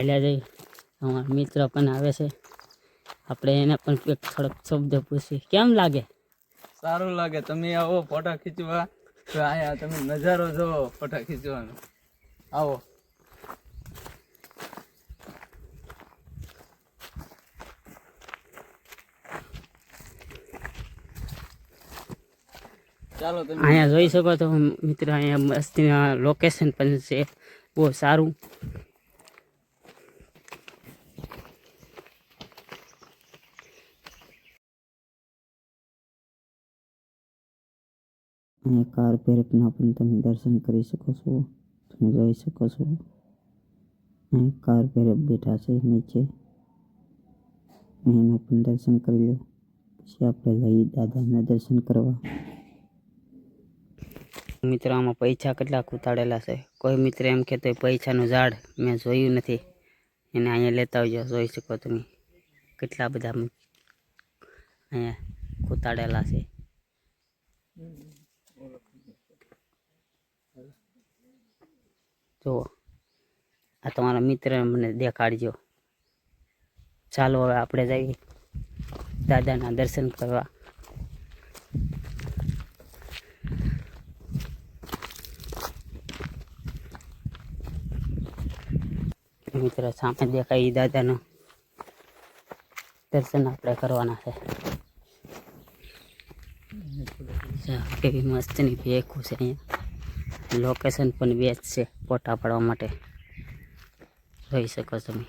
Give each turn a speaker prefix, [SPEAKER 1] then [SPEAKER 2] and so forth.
[SPEAKER 1] એટલે જઈ અમારા મિત્ર પણ આવે છે, આપણે એને પણ એક થોડોક શબ્દ પૂછી. કેમ લાગે?
[SPEAKER 2] સારું લાગે. તમે આવો ફોટા ખીચવા તો અહીંયા તમે નજારો જોવો ફોટા ખીચવાનો. આવો. ચાલો તમે
[SPEAKER 1] અહીંયા જોઈ શકો તો મિત્ર, અહીંયા મસ્તીના લોકેશન પણ છે બહુ સારું. અહીંયા કાર પેરેપના પણ તમે દર્શન કરી શકો છો. તમે જોઈ શકો છો અહીંયા કાર પેરેપ બેઠા છે નીચે. એના પણ દર્શન કરી લો. પછી આપણે જઈએ દાદાના દર્શન કરવા. મિત્રો, આમાં પૈસા કેટલા ઉતારેલા છે. કોઈ મિત્ર એમ કહેતો પૈસાનું ઝાડ મેં જોયું નથી, એને અહીંયા લેતા આવજો. જોઈ શકો તમે કેટલા બધા અહીંયા ઉતારેલા છે. જુઓ, આ તમારા મિત્ર મને દેખાડજો. ચાલો હવે આપણે જઈએ દાદાના દર્શન કરવા. મિત્ર, સામે દેખાય દાદાનું દર્શન આપણે કરવાના છે. કેવી મસ્તની ભેખું છે અહીંયા. લોકેશન પણ બેસ્ટ છે ફોટા પાડવા માટે. જોઈ શકો તમે.